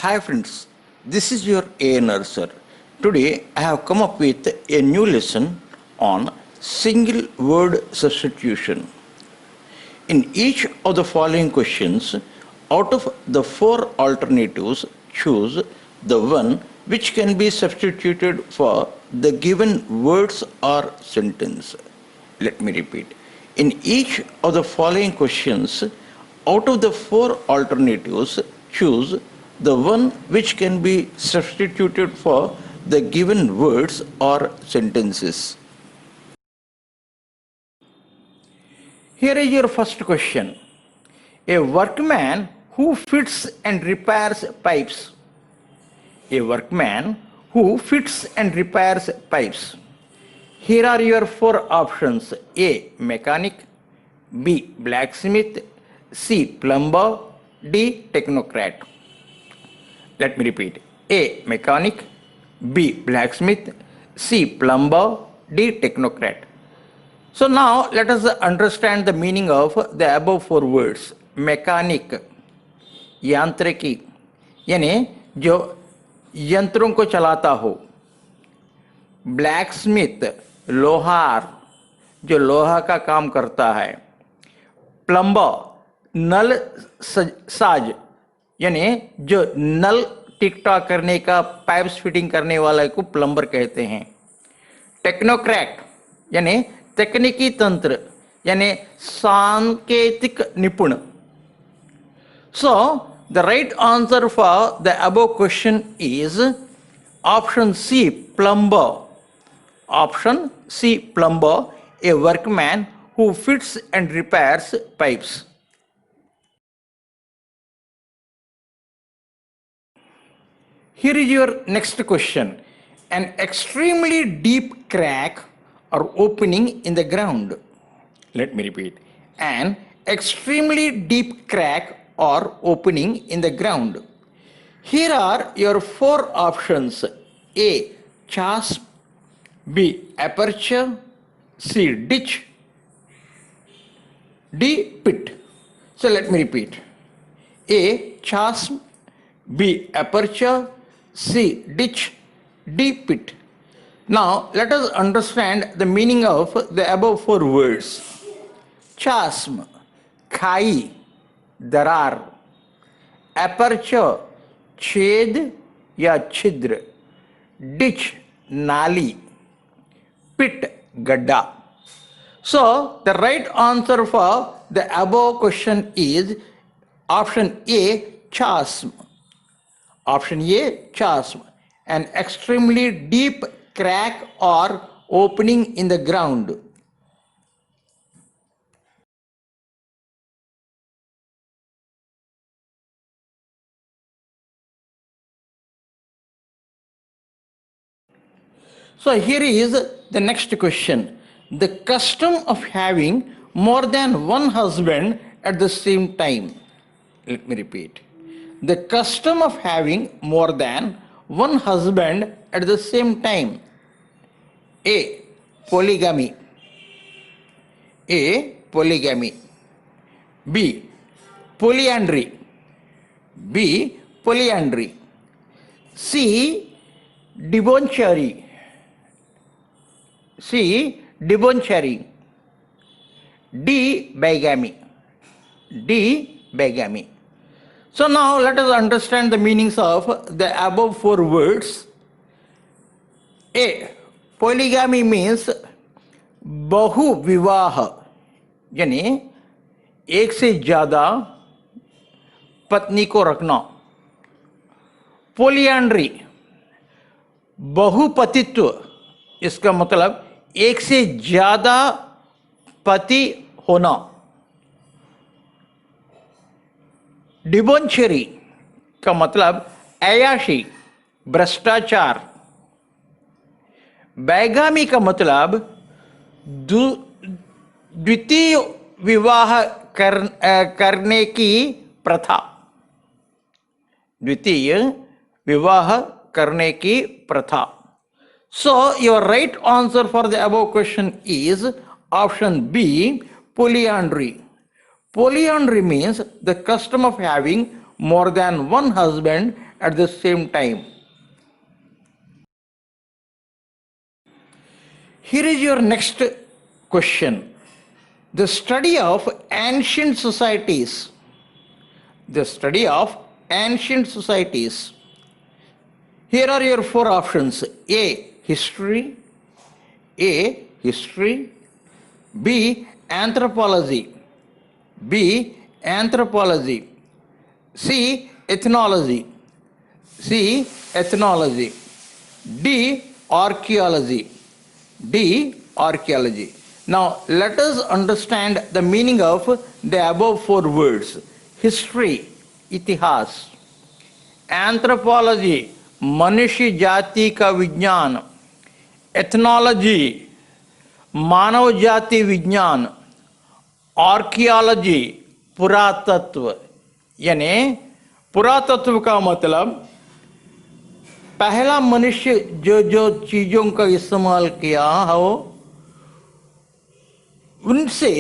Hi friends, this is your ANR sir. Today I have come up with a new lesson on single word substitution. In each of the following questions, out of the four alternatives, choose the one which can be substituted for the given words or sentence. Let me repeat. In each of the following questions, out of the four alternatives, choose the one which can be substituted for the given words or sentences. Here is your first question. A workman who fits and repairs pipes. A workman who fits and repairs pipes. Here are your four options. A. Mechanic. B. Blacksmith. C. Plumber. D. Technocrat. Let me repeat. A. Mechanic. B. Blacksmith. C. Plumber. D. Technocrat. So now let us understand the meaning of the above four words. Mechanic यांत्रिकी यानी जो यंत्रों को चलाता हो. Blacksmith लोहार जो लोहा का काम करता है. प्लम्बर नल साज यानी जो नल टिक टॉक करने का पाइप्स फिटिंग करने वाले को प्लम्बर कहते हैं. टेक्नोक्रेट यानी तकनीकी तंत्र यानी सांकेतिक निपुण. So the right answer for the above question is option C, plumber. Option C, plumber, a workman who fits and repairs pipes. Here is your next question. An extremely deep crack or opening in the ground. Let me repeat. An extremely deep crack or opening in the ground. Here are your four options. A. Chasm. B. Aperture. C. Ditch. D. Pit. So let me repeat. A. Chasm. B. Aperture. C. Ditch. D. Pit. Now let us understand the meaning of the above four words. Chasm, खाई, दरार. Aperture, छेद या छिद्र. Ditch, नाली. पिट, गड्ढा. So the right answer for the above question is option A, chasm. Option A, chasm, an extremely deep crack or opening in the ground. So here is the next question. The custom of having more than one husband at the same time. Let me repeat. The custom of having more than one husband at the same time. A. Polygamy. A. Polygamy. B. Polyandry. B. Polyandry. C. Debauchery. C. Debauchery. D. Bigamy. D. Bigamy. So now let us understand the meanings of the above four words. A. Polygamy means बहु विवाह यानी एक से ज्यादा पत्नी को रखना. Polyandry बहुपतित्व, इसका मतलब एक से ज्यादा पति होना. डिबॉन्चरी का मतलब अय्याशी, भ्रष्टाचार. बैगामी का मतलब द्वितीय विवाह करने की प्रथा. द्वितीय विवाह करने की प्रथा. So your right answer for the above question is option B, polyandry. Polyandry means the custom of having more than one husband at the same time. Here is your next question. The study of ancient societies. The study of ancient societies. Here are your four options. A. History. A. History. B. Anthropology. B. Anthropology. C. Ethnology. C. Ethnology. D. Archaeology. D. Archaeology. Now let us understand the meaning of the above four words. History, इतिहास. Anthropology, मनुष्य जाति का विज्ञान. Ethnology, मानव जाति विज्ञान. Archaeology, पुरातत्व. यानी पुरातत्व का मतलब पहला मनुष्य जो जो चीजों का इस्तेमाल किया हो उनसे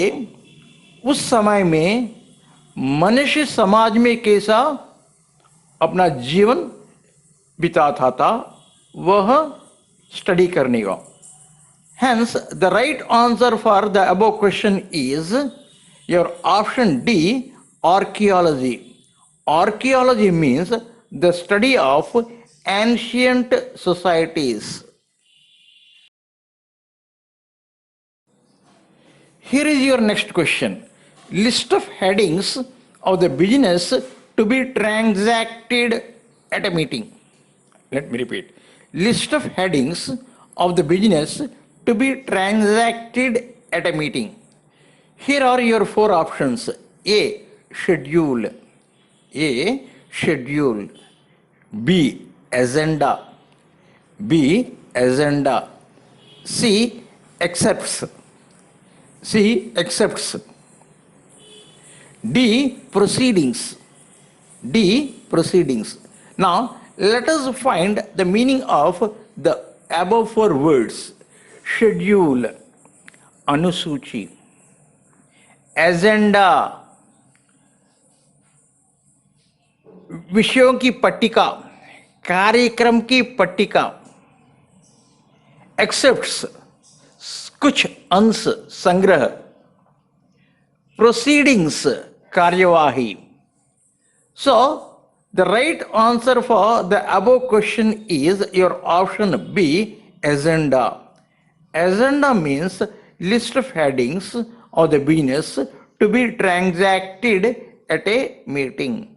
उस समय में मनुष्य समाज में कैसा अपना जीवन बिताता था वह स्टडी करने का. Hence, the right answer for the above question is your option D, archaeology. Archaeology means the study of ancient societies. Here is your next question. List of headings of the business to be transacted at a meeting. Let me repeat. List of headings of the business to be transacted at a meeting. Here are your four options. A. Schedule. A. Schedule. B. Agenda. B. Agenda. C. Accepts. C. Accepts. D. Proceedings. D. Proceedings. Now, let us find the meaning of the above four words. Schedule, अनुसूची. Agenda, विषयों की पट्टिका, कार्यक्रम की पट्टिका. Accepts, कुछ अंश संग्रह. Proceedings, कार्यवाही. So, the right answer for the above question is your option B, agenda. Agenda means list of headings of the business to be transacted at a meeting.